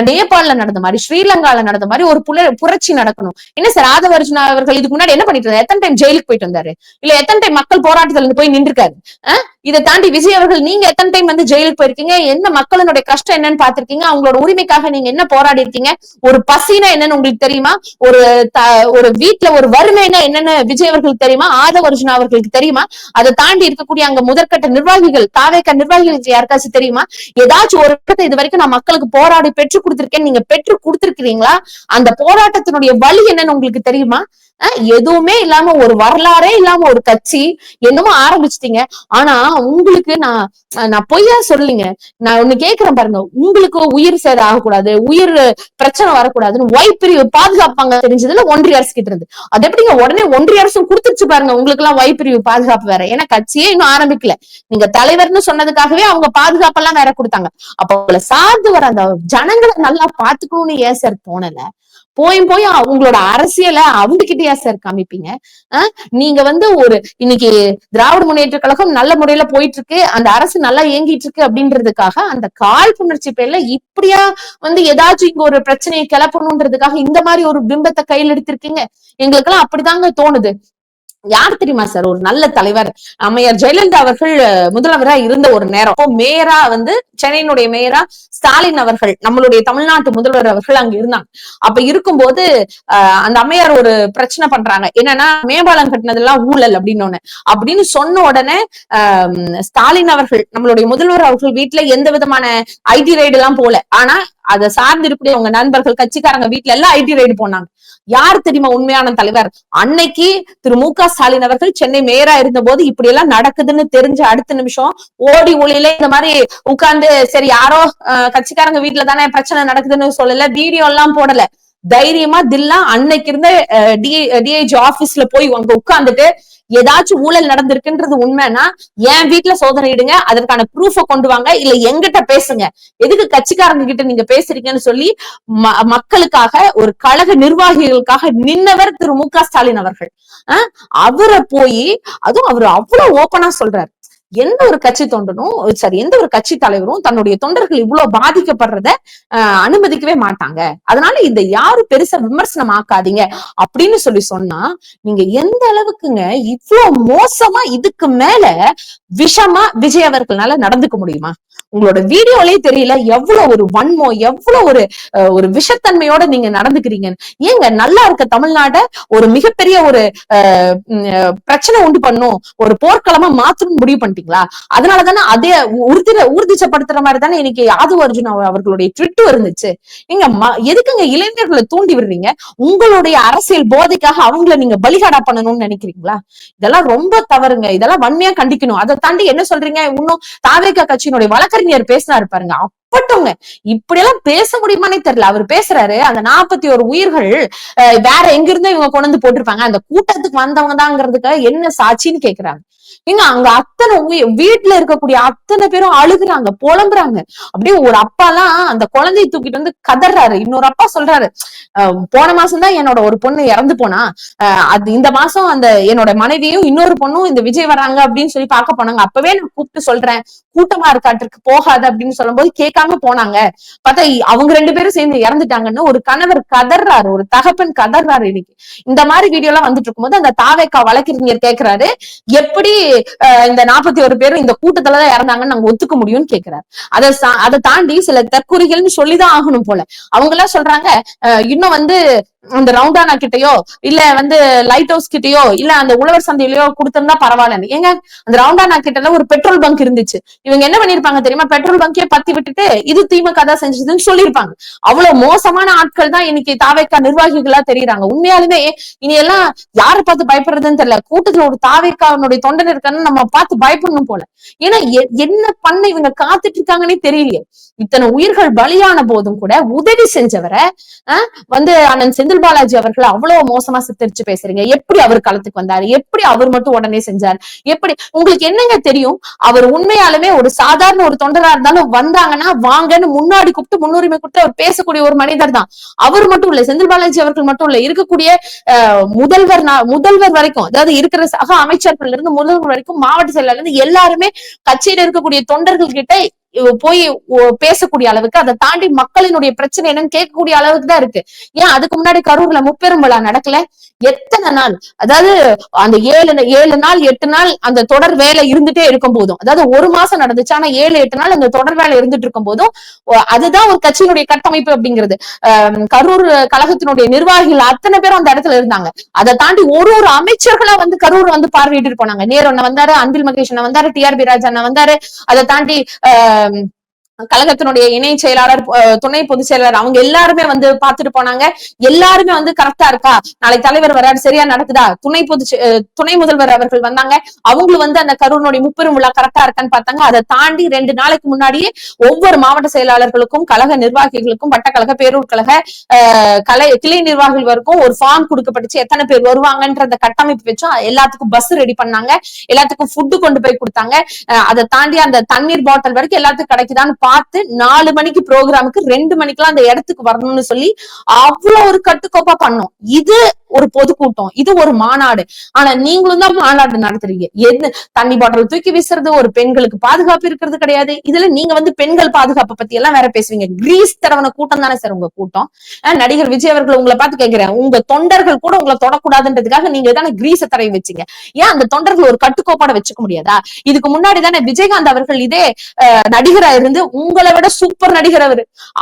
நேபாளல நடந்த மாதிரி, ஸ்ரீலங்கால நடந்த மாதிரி ஒரு புரட்சி நடக்கணும். என்ன சார் ஆதவ அர்ஜுனா அவர்கள் இதுக்கு முன்னாடி என்ன பண்ணிட்டு இருந்தாரு? எத்தனை டைம் ஜெயிலுக்கு போயிட்டு வந்தாரு? இல்ல எத்தனை டைம் மக்கள் போராட்டத்துல போய் நின்றுருக்காரு? இதை தாண்டி விஜய் அவர்கள் நீங்க எத்தனை டைம் வந்து ஜெயிலுக்கு போயிருக்கீங்க? என்ன மக்களுடைய கஷ்டம் என்னன்னு பாத்திருக்கீங்க? அவங்களோட உரிமைக்காக நீங்க என்ன போராடி இருக்கீங்க? ஒரு பசினா என்னன்னு உங்களுக்கு தெரியுமா? ஒரு வீட்டுல ஒரு வறுமைனா என்னன்னு விஜய் அவர்களுக்கு தெரியுமா? ஆதவ அர்ஜுனா அவர்களுக்கு தெரியுமா? அதை தாண்டி இருக்கக்கூடிய அங்க முதற்கட்ட நிர்வாகிகள், தாவேக நிர்வாகிகளுக்கு யாருக்காச்சும் தெரியுமா? ஏதாச்சும் ஒரு இடத்தை இது வரைக்கும் நான் மக்களுக்கு போராடி பெற்று கொடுத்திருக்கேன், நீங்க பெற்று கொடுத்திருக்கிறீங்களா? அந்த போராட்டத்தினுடைய வழி என்னன்னு உங்களுக்கு தெரியுமா? எதுவுமே இல்லாம, ஒரு வரலாறே இல்லாம ஒரு கட்சி என்னமோ ஆரம்பிச்சிட்டீங்க. ஆனா உங்களுக்கு நான் பொய்யா சொல்லுங்க. நான் ஒண்ணு கேக்குறேன் பாருங்க, உங்களுக்கு உயிர் சேதம் ஆகக்கூடாது, உயிர் பிரச்சனை வரக்கூடாதுன்னு பிரிவு பாதுகாப்பாங்க தெரிஞ்சதுல ஒன்றிய அரசு கிட்ட இருந்து. அது எப்படிங்க உடனே ஒன்றிய அரசும் கொடுத்துச்சு பாருங்க உங்களுக்கு எல்லாம் பிரிவு பாதுகாப்பு வேற. ஏன்னா கட்சியே இன்னும் ஆரம்பிக்கல, நீங்க தலைவர்னு சொன்னதுக்காகவே அவங்க பாதுகாப்பு எல்லாம் வேற கொடுத்தாங்க. அப்ப உங்களை சார்ந்து வர அந்த ஜனங்களை நல்லா பாத்துக்கணும்னு ஏன் சார் தோணல? போய் அவங்களோட அரசியலை அவங்க கிட்டயா சார் காமிப்பீங்க? நீங்க வந்து ஒரு இன்னைக்கு திராவிட முன்னேற்ற கழகம் நல்ல முறையில போயிட்டு இருக்கு, அந்த அரசு நல்லா இயங்கிட்டு இருக்கு அப்படின்றதுக்காக அந்த காழ்ப்புணர்ச்சி பேர்ல இப்படியா வந்து ஏதாச்சும் இங்க ஒரு பிரச்சனையை கிளப்பணும்ன்றதுக்காக இந்த மாதிரி ஒரு பிம்பத்தை கையில் எடுத்திருக்கீங்க. எங்களுக்கு எல்லாம் அப்படிதாங்க தோணுது. யார் தெரியுமா சார் ஒரு நல்ல தலைவர்? அம்மையார் ஜெயலலிதா அவர்கள் முதல்வரா இருந்த ஒரு நேரம், அப்போ மேயரா வந்து சென்னையினுடைய மேயரா ஸ்டாலின் அவர்கள், நம்மளுடைய தமிழ்நாட்டு முதல்வர் அவர்கள் அங்க இருந்தாங்க. அப்ப இருக்கும்போது அந்த அம்மையார் ஒரு பிரச்சனை பண்றாங்க. என்னன்னா மேம்பாலம் கட்டினதெல்லாம் ஊழல் அப்படின்னு சொன்ன உடனே ஸ்டாலின் அவர்கள், நம்மளுடைய முதல்வர் அவர்கள் வீட்டுல எந்த விதமான ஐடி ரைடு எல்லாம் போல, ஆனா அதை சார்ந்து இருக்கக்கூடிய உங்க நண்பர்கள் கட்சிக்காரங்க வீட்டுல எல்லாம் ஐடி ரைடு போனாங்க. யார் தெரியுமா உண்மையான தலைவர்? அன்னைக்கு திரு மு.க. ஸ்டாலின் அவர்கள் சென்னை மேயரா இருந்த போது இப்படி எல்லாம் நடக்குதுன்னு தெரிஞ்ச அடுத்த நிமிஷம் ஓடி ஒளியில இந்த மாதிரி உட்கார்ந்து, சரி யாரோ கட்சிக்காரங்க வீட்டுல தானே பிரச்சனை நடக்குதுன்னு சொல்லல, வீடியோ எல்லாம் போடல, தைரியமா தில்லா அன்னைக்கு இருந்த டிஐஜி ஆபீஸ்ல போய் அங்க உட்கார்ந்துட்டு ஏதாச்சும் ஊழல் நடந்திருக்குன்றது உண்மைன்னா என் வீட்டுல சோதனை இடுங்க, அதற்கான ப்ரூஃப கொண்டு வாங்க, இல்ல எங்கிட்ட பேசுங்க, எதுக்கு கட்சிக்காரங்க கிட்ட நீங்க பேசுறீங்கன்னு சொல்லி மக்களுக்காக, ஒரு கழக நிர்வாகிகளுக்காக நின்னவர் திரு மு.க. ஸ்டாலின் அவர்கள். அவரை போய் அதுவும் அவர் அவ்வளவு ஓப்பனா சொல்றாரு. எந்த ஒரு கட்சி தொண்டனும் சரி, எந்த ஒரு கட்சி தலைவரும் தன்னுடைய தொண்டர்கள் இவ்வளவு பாதிக்கப்படுறத அனுமதிக்கவே மாட்டாங்க. அதனால இதை யாரும் பெருசா விமர்சனம் ஆக்காதீங்க அப்படின்னு சொன்னா, நீங்க எந்த அளவுக்குங்க இவ்வளவு மோசமா, இதுக்கு மேல விஷமா விஜய் அவர்களால நடந்துக்க முடியுமா? உங்களோட வீடியோலயே தெரியல எவ்வளவு ஒரு வன்மம், எவ்வளவு ஒரு விஷத்தன்மையோட நீங்க நடந்துக்கிறீங்க. ஏங்க நல்லா இருக்க தமிழ்நாட ஒரு மிகப்பெரிய ஒரு பிரச்சனை உண்டு பண்ணும், ஒரு போர்க்களமா மாத்தணும் முடிவு பண்ணிட்டீங்க. பாத்தீங்களா? அதனாலதானே அதே ஊர்திச்சப்படுத்துற மாதிரி தானே இன்னைக்கு ஆது அர்ஜுன் அவர்களுடைய ட்விட் இருந்துச்சு. நீங்க எதுக்குங்க இளைஞர்களை தூண்டி விடுறீங்க? உங்களுடைய அரசியல் போதைக்காக அவங்கள நீங்க பலிகாடா பண்ணணும்னு நினைக்கிறீங்களா? இதெல்லாம் ரொம்ப தவறுங்க. இதெல்லாம் வன்மையா கண்டிக்கணும். அதை தாண்டி என்ன சொல்றீங்க? இன்னும் தாவேகா கட்சியினுடைய வழக்கறிஞர் பேசினாரு பாருங்க, அப்பட்டவங்க. இப்படி எல்லாம் பேச முடியுமானே தெரியல. அவர் பேசுறாரு, அந்த 41 உயிர்கள் வேற எங்க இருந்து இவங்க கொண்டு வந்து போட்டிருப்பாங்க, அந்த கூட்டத்துக்கு வந்தவங்க தாங்கிறதுக்காக என்ன சாட்சின்னு கேக்குறாங்க. ஏங்க அங்க அத்தனை வீட்டுல இருக்கக்கூடிய அத்தனை பேரும் அழுகுறாங்க, புலம்புறாங்க. அப்படியே ஒரு அப்பா எல்லாம் அந்த குழந்தையை தூக்கிட்டு வந்து கதறாரு. இன்னொரு அப்பா சொல்றாரு, போன மாசம் தான் என்னோட ஒரு பொண்ணு இறந்து போனா, அது இந்த மாசம் அந்த என்னோட மனைவியும் இன்னொரு பொண்ணும் இந்த விஜய் வராங்க அப்படின்னு சொல்லி பார்க்க போனாங்க. அப்பவே நான் கூப்பிட்டு சொல்றேன், கூட்டமா இருக்காட்டுக்கு போகாது அப்படின்னு சொல்லும் போது கேட்காம போனாங்க. பார்த்தா அவங்க 2 பேரும் சேர்ந்து இறந்துட்டாங்கன்னு ஒரு கணவர் கதறாரு, ஒரு தகப்பன் கதறாரு. இன்னைக்கு இந்த மாதிரி வீடியோ எல்லாம் வந்துட்டு இருக்கும்போது அந்த தாவேகா வழக்கறிஞர் கேட்கிறாரு, எப்படி இந்த 41 பேரும் இந்த கூட்டத்துலதான் இறந்தாங்கன்னு நாங்க ஒத்துக்க முடியும்னு கேட்கிறாரு. அதை தாண்டி சில தற்கொலைகள்னு சொல்லிதான் ஆகணும் போல. அவங்க எல்லாம் சொல்றாங்க, இன்னும் வந்து அந்த ரவுண்டானா கிட்டயோ இல்ல வந்து லைட் ஹவுஸ் கிட்டயோ இல்ல அந்த உழவர் சந்தையிலயோ கொடுத்திருந்தா பரவாயில்லன்னு. ஏங்க அந்த ரவுண்டானா கிட்ட ஒரு பெட்ரோல் பங்க் இருந்துச்சு. இவங்க என்ன பண்ணிருப்பாங்க தெரியுமா? பெட்ரோல் பங்கே பத்தி விட்டுட்டு இது திமுக தான் செஞ்சதுன்னு சொல்லியிருப்பாங்க. அவ்வளவு மோசமான ஆட்கள் தான் இன்னைக்கு தாவேகா நிர்வாகிகளா தெரியுறாங்க. உண்மையாலுமே இனி எல்லாம் யாரை பார்த்து பயப்படுறதுன்னு தெரியல. கூட்டத்துல ஒரு தாவேகாவுடைய தொண்டன் இருக்கான்னு நம்ம பார்த்து பயப்படணும் போல. ஏன்னா என்ன பண்ண இவங்க காத்துட்டு இருக்காங்கன்னே தெரியலையே. இத்தனை உயிர்கள் பலியான போதும் கூட உதவி செஞ்சவரை வந்து அண்ணன் செந்தில் பாலாஜி அவர்கள் அவ்வளவு மோசமா சித்தரிச்சு பேசுறீங்க. எப்படி அவர் களத்துக்கு வந்தாரு? எப்படி அவர் மட்டும் உடனே செஞ்சாரு? எப்படி உங்களுக்கு என்னங்க தெரியும்? அவர் உண்மையாலுமே ஒரு சாதாரண ஒரு தொண்டரா இருந்தாலும் வந்தாங்கன்னா வாங்கன்னு முன்னாடி கூப்பிட்டு முன்னுரிமை கொடுத்து அவர் பேசக்கூடிய ஒரு மனிதர் தான். அவர் மட்டும் இல்ல, செந்தில் பாலாஜி அவர்கள் மட்டும் இல்ல, இருக்கக்கூடிய முதல்வர் வரைக்கும், அதாவது இருக்கிற சக அமைச்சர்கள் இருந்து முதல்வர் வரைக்கும், மாவட்ட செயலாளர் இருந்து எல்லாருமே கட்சியில இருக்கக்கூடிய தொண்டர்கள் கிட்ட போய் பேசக்கூடிய அளவுக்கு, அதை தாண்டி மக்களினுடைய பிரச்சனை என்னன்னு கேட்கக்கூடிய அளவுக்கு தான் இருக்கு. ஏன் அதுக்கு முன்னாடி கரூர்ல முப்பெரும் விழா நடக்கல? எத்தனை நாள், அதாவது அந்த 7 நாள் 8 நாள் அந்த தொடர் வேலை இருந்துட்டே இருக்கும் போதும், அதாவது ஒரு மாசம் நடந்துச்சு, ஆனா 7-8 நாள் அந்த தொடர் வேலை இருந்துட்டு இருக்கும் போதும், அதுதான் ஒரு கட்சியினுடைய கட்டமைப்பு அப்படிங்கிறது. கரூர் கழகத்தினுடைய நிர்வாகிகள் அத்தனை பேரும் அந்த இடத்துல இருந்தாங்க. அதை தாண்டி ஒரு அமைச்சர்களா வந்து கரூர் வந்து பார்வையிட்டு போனாங்க. நேரு அண்ணா வந்தாரு, அன்பில் மகேஷ் அண்ணா வந்தாரு, டிஆர்பி ராஜா அண்ணா வந்தாரு. அதை தாண்டி கழகத்தினுடைய இணை செயலாளர், துணை பொதுச் செயலாளர், அவங்க எல்லாருமே வந்து பாத்துட்டு போனாங்க. எல்லாருமே வந்து கரெக்டா இருக்கா, நாளை தலைவர் வராரு, சரியா நடக்குதா, துணை முதல்வர் அவர்கள் வந்தாங்க, அவங்களும் வந்து அந்த கரூருடைய முப்பெரும் விழா கரெக்டா இருக்கான்னு பார்த்தாங்க. அதை தாண்டி 2 நாளைக்கு முன்னாடியே ஒவ்வொரு மாவட்ட செயலாளர்களுக்கும் கழக நிர்வாகிகளுக்கும் வட்டக்கழக பேரூர் கழக கிளை நிர்வாகிகளுக்கும் ஒரு ஃபார்ம் கொடுக்கப்பட்டுச்சு. எத்தனை பேர் வருவாங்கன்ற அந்த கட்டமைப்பு வச்சோம். எல்லாத்துக்கும் பஸ் ரெடி பண்ணாங்க, எல்லாத்துக்கும் ஃபுட்டு கொண்டு போய் கொடுத்தாங்க. அதை தாண்டி அந்த தண்ணீர் பாட்டில் வரைக்கும் எல்லாத்துக்கும் கிடைக்குதான்னு பார்த்து 4 மணிக்கு ப்ரோக்ராமுக்கு 2 மணிக்கெல்லாம் அந்த இடத்துக்கு வரணும்னு சொல்லி அவ்வளவு ஒரு கட்டுக்கோப்பா பண்ணோம். இது ஒரு பொதுக்கூட்டம், இது ஒரு மாநாடு. ஆனா நீங்களும் தான் மாநாடு நடத்துறீங்க. என்ன தண்ணி பாட்டில் தூக்கி வீசுறது, ஒரு பெண்களுக்கு பாதுகாப்பு இருக்கிறது கிடையாது. இதுல நீங்க வந்து பெண்கள் பாதுகாப்பை பத்தி எல்லாம் வேற பேசுவீங்க. கிரீஸ் தரவன கூட்டம் தானே சார் உங்க கூட்டம். நடிகர் விஜய் அவர்கள் உங்களை பார்த்து கேட்கிறேன், உங்க தொண்டர்கள் கூட உங்களை தொடக்கூடாதுன்றதுக்காக நீங்க தானே கிரீஸ தரைய வச்சீங்க. ஏன் அந்த தொண்டர்கள் ஒரு கட்டுக்கோப்பாட வச்சுக்க முடியாதா? இதுக்கு முன்னாடி தானே விஜயகாந்த் அவர்கள் இதே நடிகரா இருந்து உங்களை விட சூப்பர் நடிகர்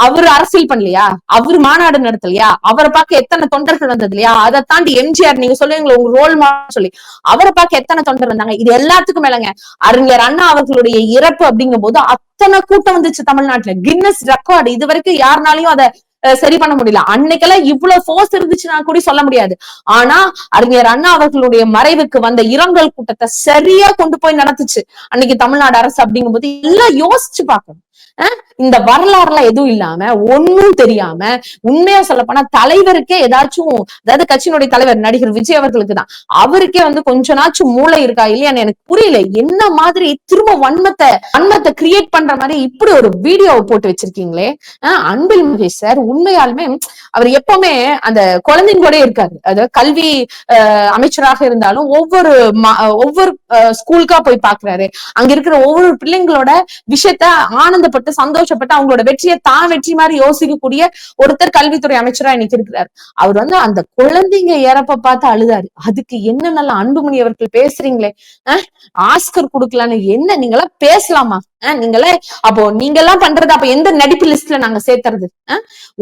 அவரு அரசியல் பண்ணலையா? அவரு மாநாடு நடத்தலையா? அவரை பார்க்க எத்தனை தொண்டர்கள் வந்தது இல்லையா? அதை தாண்டி எம்ஜிஆர், நீங்க சொல்லுவீங்களா உங்க ரோல் மாடல் சொல்லி, அவரை பார்க்க எத்தனை தொண்டர் வந்தாங்க? இது எல்லாத்துக்கும் மேலங்க அறிஞர் அண்ணா அவர்களுடைய இறப்பு அப்படிங்கும் போது அத்தனை கூட்டம் வந்துச்சு தமிழ்நாட்டுல. கின்னஸ் ரெக்கார்டு, இது வரைக்கும் யாருனாலையும் அதை சரி பண்ண முடியல. அன்னைக்கெல்லாம் இவ்வளவு போர்ஸ் இருந்துச்சுன்னா கூட சொல்ல முடியாது. ஆனா அறிஞர் அண்ணா அவர்களுடைய மறைவுக்கு வந்த இரங்கல் கூட்டத்தை சரியா கொண்டு போய் நடத்துச்சு அன்னைக்கு தமிழ்நாடு அரசு. அப்படிங்கும் போது எல்லாம் யோசிச்சு பார்க்கணும். இந்த வரலாறுலாம் எதுவும் இல்லாம, ஒன்னும் தெரியாம, உண்மையா சொல்ல போனா தலைவருக்கே ஏதாச்சும், அதாவது கட்சியினுடைய தலைவர் நடிகர் விஜய் அவர்களுக்கு தான், அவருக்கே வந்து கொஞ்ச நாச்சும் மூளை இருக்கா இல்லையான்னு எனக்கு புரியல. என்ன மாதிரி திரும்ப வன்மத்தை கிரியேட் பண்ற மாதிரி இப்படி ஒரு வீடியோவை போட்டு வச்சிருக்கீங்களே. அன்பில் மகேஷ் சார் உண்மையாலுமே அவர் எப்பவுமே அந்த குழந்தைங்க கூட இருக்காரு. அதாவது கல்வி அமைச்சராக இருந்தாலும் ஒவ்வொரு ஸ்கூலுக்கா போய் பாக்குறாரு. அங்க இருக்கிற ஒவ்வொரு பிள்ளைங்களோட விஷயத்த ஆனந்தப்பட்டு சந்தோஷப்பட்டு அவங்களோட வெற்றியை தான் வெற்றி மாதிரி யோசிக்கக்கூடிய ஒருத்தர் கல்வித்துறை அமைச்சரா இன்னைக்கு இருக்கிறார். அவர் வந்து அந்த குழந்தைங்க இறப்ப பார்த்து அழுதாரு. அதுக்கு என்ன நல்ல அன்புமணி அவர்கள் பேசுறீங்களே, ஆஸ்கர் கொடுக்கலான்னு என்ன நீங்களா பேசலாமா? நீங்களே அப்போ நீங்கெல்லாம் பண்றது அப்ப எந்த நடிப்பு லிஸ்ட்ல நாங்க சேர்த்துறது?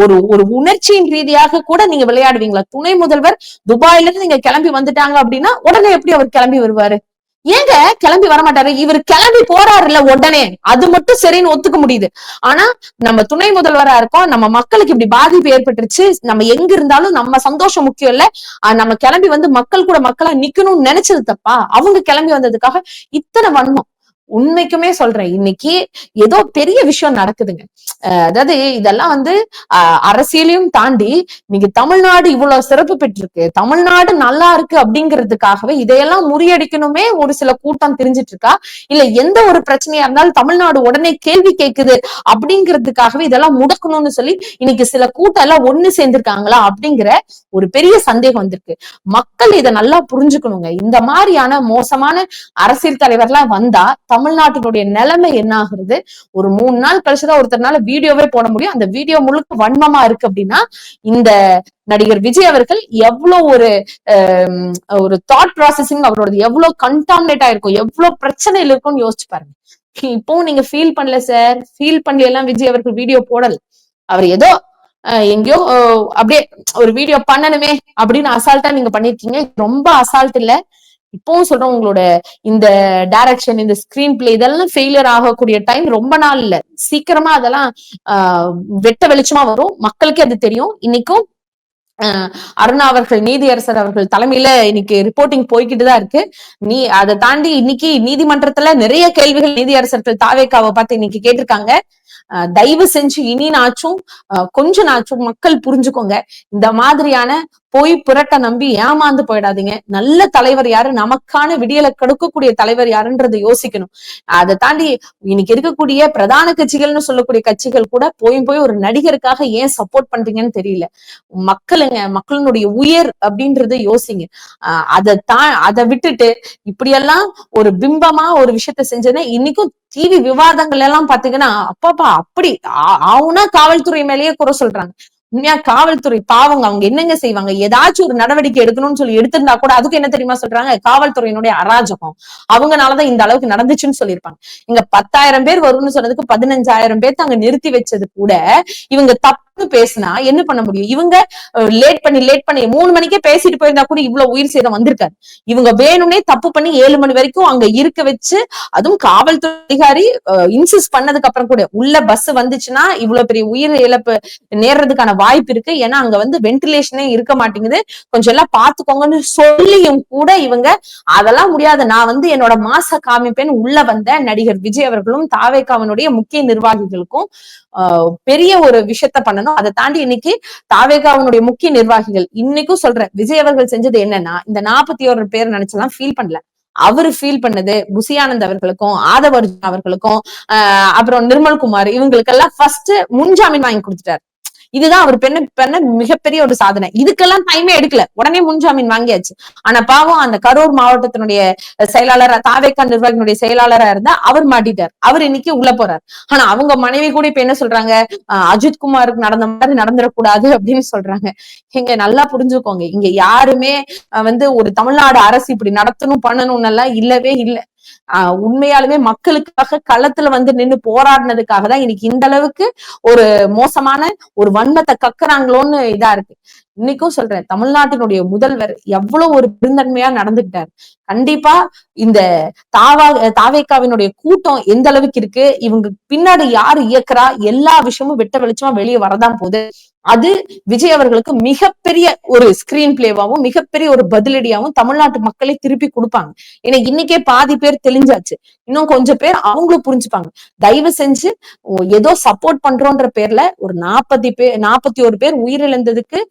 ஒரு உணர்ச்சியின் ரீதியாக கூட நீங்க விளையாடுவீங்களா? துணை முதல்வர் துபாயில இருந்து நீங்க கிளம்பி வந்துட்டாங்க அப்படின்னா உடனே எப்படி அவர் கிளம்பி வருவாரு? ஏங்க கிளம்பி வர மாட்டாரு? இவர் கிளம்பி போறாருல்ல உடனே, அது மட்டும் சரின்னு ஒத்துக்க முடியுது. ஆனா நம்ம துணை முதல்வரா இருக்கோம், நம்ம மக்களுக்கு இப்படி பாதிப்பு ஏற்பட்டுருச்சு, நம்ம எங்க இருந்தாலும் நம்ம சந்தோஷம் முக்கியம் இல்ல, நம்ம கிளம்பி வந்து மக்கள் கூட மக்களா நிக்கணும்னு நினைச்சது தப்பா? அவங்க கிளம்பி வந்ததுக்காக இத்தனை வன்மம். உண்மைக்குமே சொல்றேன், இன்னைக்கு ஏதோ பெரிய விஷயம் நடக்குதுங்க. அதாவது இதெல்லாம் வந்து அரசியலையும் தாண்டி நீங்க தமிழ்நாடு இவ்வளவு சிறப்பு பெற்றிருக்கு, தமிழ்நாடு நல்லா இருக்கு அப்படிங்கிறதுக்காகவே இதையெல்லாம் முறியடிக்கணுமே ஒரு சில கூட்டம் தெரிஞ்சிட்டு இருக்கா, இல்ல எந்த ஒரு பிரச்சனையா இருந்தாலும் தமிழ்நாடு உடனே கேள்வி கேட்குது அப்படிங்கிறதுக்காகவே இதெல்லாம் முடக்கணும்னு சொல்லி இன்னைக்கு சில கூட்டம் எல்லாம் ஒண்ணு சேர்ந்திருக்காங்களா அப்படிங்கிற ஒரு பெரிய சந்தேகம் வந்திருக்கு. மக்கள் இதை நல்லா புரிஞ்சுக்கணுங்க. இந்த மாதிரியான மோசமான அரசியல் தலைவர்லாம் வந்தா தமிழ்நாட்டினுடைய நிலைமை என்ன ஆகுறது? ஒரு 3 நாள் கழிச்சுதான் ஒருத்தர்னால வீடியோவே போட முடியும். அந்த வீடியோ முழுக்க வன்மமா இருக்கு அப்படின்னா இந்த நடிகர் விஜய் அவர்கள் எவ்வளவு ஒரு தாட் ப்ராசஸிங் அவரோட எவ்வளவு கண்டாமினேட் ஆயிருக்கும், எவ்வளவு பிரச்சனைகள் இருக்கும்னு யோசிச்சு பாருங்க. இப்பவும் நீங்க ஃபீல் பண்ணல சார், ஃபீல் பண்ணல எல்லாம் விஜய் அவர்கள் வீடியோ போடல. அவர் ஏதோ எங்கேயோ அப்படியே ஒரு வீடியோ பண்ணணுமே அப்படின்னு அசால்ட்டா நீங்க பண்ணிருக்கீங்க. ரொம்ப அசால்ட் இல்ல, இப்பவும் சொல்றோம், உங்களோட இந்த டைரக்ஷன், இந்த ஸ்கிரீன் பிளே இதெல்லாம் ஃபெயிலியர் ஆகக்கூடிய டைம் ரொம்ப நாள் இல்ல, சீக்கிரமா அதெல்லாம் வெட்ட வெளிச்சமா வரும், மக்களுக்கே அது தெரியும். இன்னைக்கும் அருணா அவர்கள், நீதியரசர் அவர்கள் தலைமையில இன்னைக்கு ரிப்போர்ட்டிங் போய்கிட்டுதான் இருக்கு. அதை தாண்டி இன்னைக்கு நீதிமன்றத்துல நிறைய கேள்விகள் நீதியரசர்கள் தாவேக்காவை பார்த்து இன்னைக்கு கேட்டிருக்காங்க. தயவு செஞ்சு இனி நாச்சும் கொஞ்ச நாச்சும் மக்கள் புரிஞ்சுக்கோங்க, இந்த மாதிரியான போய் புரட்ட நம்பி ஏமாந்து போயிடாதீங்க. நல்ல தலைவர் யாரு, நமக்கான விடியலை கொடுக்கக்கூடிய தலைவர் யாருன்றதை யோசிக்கணும். அதை தாண்டி இன்னைக்கு இருக்கக்கூடிய பிரதான கட்சிகள்னு சொல்லக்கூடிய கட்சிகள் கூட போய் ஒரு நடிகருக்காக ஏன் சப்போர்ட் பண்றீங்கன்னு தெரியல. மக்களுடைய உயர் அப்படின்றத யோசிங்க. அதை விட்டுட்டு இப்படியெல்லாம் ஒரு பிம்பமா ஒரு விஷயத்த செஞ்சதுன்னா இன்னைக்கும் டிவி விவாதங்கள் எல்லாம் பாத்தீங்கன்னா அப்பாப்பா அப்படி ஆவுனா காவல்துறை மேலேயே குறை சொல்றாங்க. உண்மையா காவல்துறை பாவங்க, அவங்க என்னங்க செய்வாங்க? ஏதாச்சும் ஒரு நடவடிக்கை எடுக்கணும்னு சொல்லி எடுத்திருந்தா கூட அதுக்கு என்ன தெரியுமா சொல்றாங்க? காவல்துறையினுடைய அராஜகம், அவங்கனாலதான் இந்த அளவுக்கு நடந்துச்சுன்னு சொல்லியிருப்பாங்க. இங்க 10,000 பேர் வரும்னு சொன்னதுக்கு 15,000 பேர் அங்க நிறுத்தி வச்சது கூட இவங்க தப்பு பேசினா என்ன பண்ண முடியும்? இவங்க லேட் பண்ணி 3 மணிக்கே பேசிட்டு போயிருந்தா கூட இவ்வளவு உயிர் சேதம் வந்திருக்காரு. இவங்க வேணும்னே தப்பு பண்ணி 7 மணி வரைக்கும் அங்க இருக்க வச்சு, அதுவும் காவல்துறை அதிகாரி இன்சிஸ்ட் பண்ணதுக்கு அப்புறம் கூட உள்ள பஸ் வந்துச்சுன்னா இவ்வளவு பெரிய உயிர் இழப்பு நேர்றதுக்கான வாய்ப்பு இருக்கு, ஏன்னா அங்க வந்து வென்டிலேஷனே இருக்க மாட்டேங்குது, கொஞ்சம் எல்லாம் பாத்துக்கோங்கன்னு சொல்லியும் கூட இவங்க அதெல்லாம் முடியாது, நான் வந்து என்னோட மாச காமிப்பேன்னு உள்ள வந்த நடிகர் விஜய் அவர்களும் தாவேகாவினுடைய முக்கிய நிர்வாகிகளுக்கும் பெரிய ஒரு விஷயத்த பண்ணணும். அதை தாண்டி இன்னைக்கு தாவேகாவினுடைய முக்கிய நிர்வாகிகள் இன்னைக்கும் சொல்றேன், விஜய் அவர்கள் செஞ்சது என்னன்னா இந்த 41 பேர் நினைச்செல்லாம் ஃபீல் பண்ணல. அவரு ஃபீல் பண்ணது புசியானந்த் அவர்களுக்கும் ஆதவ அர்ஜுன் அவர்களுக்கும் அப்புறம் நிர்மல்குமார் இவங்களுக்கெல்லாம் ஃபர்ஸ்ட் முன்ஜாமீன் வாங்கி கொடுத்துட்டாரு. இதுதான் அவர் பண்ண மிகப்பெரிய ஒரு சாதனை. இதுக்கெல்லாம் டைமே எடுக்கல, உடனே முன்ஜாமீன் வாங்கியாச்சு. ஆனா பாவம் அந்த கரூர் மாவட்டத்தினுடைய செயலாளர், தாவேக்கா நிர்வாகியினுடைய செயலாளரா இருந்தா அவர் மாட்டிட்டார், அவர் இன்னைக்கு உள்ள போறார். ஆனா அவங்க மனைவி கூட இப்ப என்ன சொல்றாங்க, அஜித் குமாருக்கு நடந்த மாதிரி நடந்துடக்கூடாது அப்படின்னு சொல்றாங்க. இங்க நல்லா புரிஞ்சுக்கோங்க, இங்க யாருமே வந்து ஒரு தமிழ்நாடு அரசு இப்படி நடத்தணும் பண்ணணும்னு எல்லாம் இல்லவே இல்லை. உண்மையாலுமே மக்களுக்காக களத்துல வந்து நின்று போராடினதுக்காக தான் இன்னைக்கு இந்த அளவுக்கு ஒரு மோசமான ஒரு வன்மத்தை கக்குறாங்களோன்னு இதா இருக்கு. இன்னைக்கும் சொல்றேன், தமிழ்நாட்டினுடைய முதல்வர் எவ்வளவு ஒரு பெருந்தன்மையா நடந்துகிட்டாரு. கண்டிப்பா இந்த தாவேக்காவினுடைய கூட்டம் எந்த அளவுக்கு இருக்கு, இவங்க பின்னாடி யாரு இயக்குறா, எல்லா விஷயமும் வெட்ட வெளிச்சமா வெளியே வரதான் போகுது. அது விஜய் அவர்களுக்கு மிகப்பெரிய ஒரு ஸ்கிரீன் பிளேவாவும் மிகப்பெரிய ஒரு பதிலடியாவும் தமிழ்நாட்டு மக்களே திருப்பி கொடுப்பாங்க. ஏன்னா இன்னைக்கே பாதி பேர் தெளிஞ்சாச்சு, இன்னும் கொஞ்சம் பேர் அவங்களும் புரிஞ்சுப்பாங்க. தயவு செஞ்சு ஏதோ சப்போர்ட் பண்றோன்ற பேர்ல ஒரு 41 பேர் உயிரிழந்ததுக்கு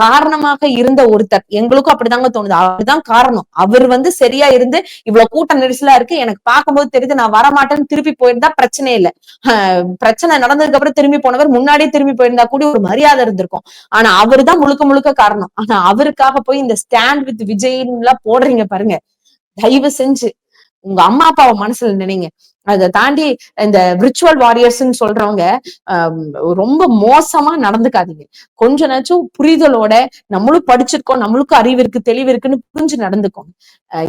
காரணமாக இருந்த ஒருத்தர், எங்களுக்கும் அப்படிதாங்க தோணுது, அவர்தான் காரணம். அவர் வந்து சரியா இருந்து இவ்வளவு கூட்ட நெரிசலா இருக்கு எனக்கு பார்க்கும்போது தெரியுது, நான் வரமாட்டேன்னு திருப்பி போயிருந்தா பிரச்சனை இல்லை. பிரச்சனை நடந்ததுக்கு அப்புறம் திரும்பி போனவர் முன்னாடியே திரும்பி போயிருந்தா கூட ஒரு மரியாதை இருந்திருக்கும். ஆனா அவருதான் முழுக்க முழுக்க காரணம். ஆனா அவருக்காக போய் இந்த ஸ்டாண்ட் வித் விஜய்ன்னு எல்லாம் போடுறீங்க பாருங்க, தயவு செஞ்சு உங்க அம்மா அப்பாவை மனசுல நினைங்க. அதை தாண்டி இந்த விர்ச்சுவல் வாரியர்ஸ்ன்னு சொல்றவங்க ரொம்ப மோசமா நடந்துக்காதீங்க. கொஞ்ச நாச்சும் புரிதலோட, நம்மளும் படிச்சிருக்கோம், நம்மளுக்கும் அறிவு இருக்கு தெளிவு இருக்குன்னு புரிஞ்சு நடந்துக்கோங்க.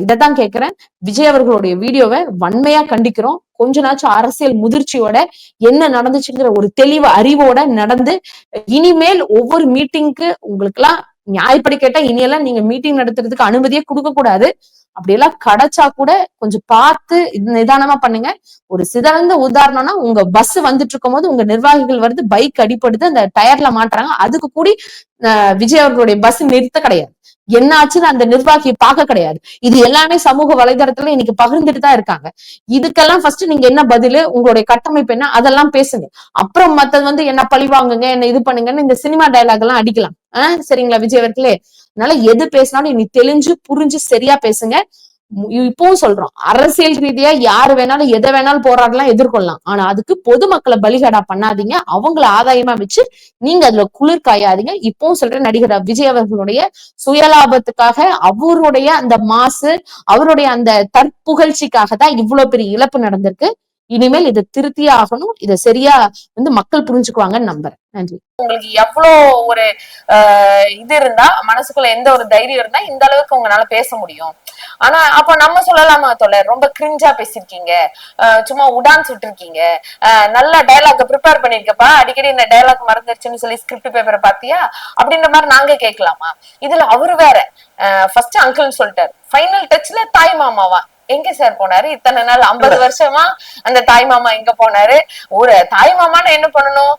இதைதான் கேட்கிறேன். விஜய் அவர்களுடைய வீடியோவை வன்மையா கண்டிக்கிறோம். கொஞ்ச நாச்சும் அரசியல் முதிர்ச்சியோட என்ன நடந்துச்சுங்கிற ஒரு தெளிவு அறிவோட நடந்து, இனிமேல் ஒவ்வொரு மீட்டிங்க்கு உங்களுக்கு எல்லாம் நியாயப்படி கேட்டா இனியெல்லாம் நீங்க மீட்டிங் நடத்துறதுக்கு அனுமதியே கொடுக்க கூடாது. அப்படியெல்லாம் கிடைச்சா கூட கொஞ்சம் பார்த்து நிதானமா பண்ணுங்க. ஒரு சிறந்த உதாரணம்னா, உங்க பஸ் வந்துட்டு இருக்கும் போது உங்க நிர்வாகிகள் வருது, பைக் அடிபடுது, அந்த டயர்ல மாட்டுறாங்க. அதுக்கு கூடி விஜய் அவர்களுடைய பஸ் நிறுத்த கிடையாது. என்ன ஆச்சுன்னு அந்த நிர்வாகியை பார்க்க கிடையாது. இது எல்லாமே சமூக வலைதளத்துல இன்னைக்கு பகிர்ந்துட்டு தான் இருக்காங்க. இதுக்கெல்லாம் ஃபர்ஸ்ட் நீங்க என்ன பதிலு, உங்களுடைய கட்டமைப்பு என்ன, அதெல்லாம் பேசுங்க. அப்புறம் மத்தது என்ன பழி வாங்குங்க, என்ன இது பண்ணுங்கன்னு இந்த சினிமா டயலாக் எல்லாம் அடிக்கலாம். சரிங்களா விஜய் அவர்களே? அதனால எது பேசினாலும் இனி தெளிஞ்சு புரிஞ்சு சரியா பேசுங்க. இப்பவும் சொல்றோம், அரசியல் ரீதியா யாரு வேணாலும் எதை வேணாலும் போராடலாம், எதிர்கொள்ளலாம். ஆனா அதுக்கு பொதுமக்களை பலிகடா பண்ணாதீங்க. அவங்கள ஆதாயமா வச்சு நீங்க அதுல குளிர் காயாதீங்க. இப்பவும் சொல்றேன், நடிகர் விஜய் அவர்களுடைய சுயலாபத்துக்காக, அவருடைய அந்த மாசு, அவருடைய அந்த தற்புகழ்ச்சிக்காக தான் இவ்வளவு பெரிய இழப்பு நடந்திருக்கு. இனிமேல் இதை திருத்தியே ஆகணும். இதை சரியா மக்கள் புரிஞ்சுக்குவாங்கன்னு நம்புறேன். நன்றி. உங்களுக்கு எவ்வளவு ஒரு இது இருந்தா, மனசுக்குள்ள எந்த ஒரு தைரியம் இருந்தா இந்த அளவுக்கு உங்களால பேச முடியும். ஆனா அப்ப நம்ம சொல்லலாமா தோழர், ரொம்ப கிரிஞ்சா பேசிருக்கீங்க, சும்மா உடான் சுட்டிருக்கீங்க, நல்ல டயலாக் ப்ரிப்பேர் பண்ணிருக்கப்பா, அடிக்கடி இந்த டயலாக் மறந்துருச்சுன்னு சொல்லி ஸ்கிரிப்ட் பேப்பரை பாத்தியா அப்படின்ற மாதிரி நாங்க கேட்கலாமா? இதுல அவரு வேற ஃபர்ஸ்ட் அங்கிள்னு சொல்லிட்டாரு, ஃபைனல் டச்ல தாய் மாமாவா எங்க சார் போனாரு இத்தனை நாள்? 50 வருஷமா அந்த தாய் மாமா எங்க போனாரு? ஒரு தாய் மாமான்னு என்ன பண்ணணும்?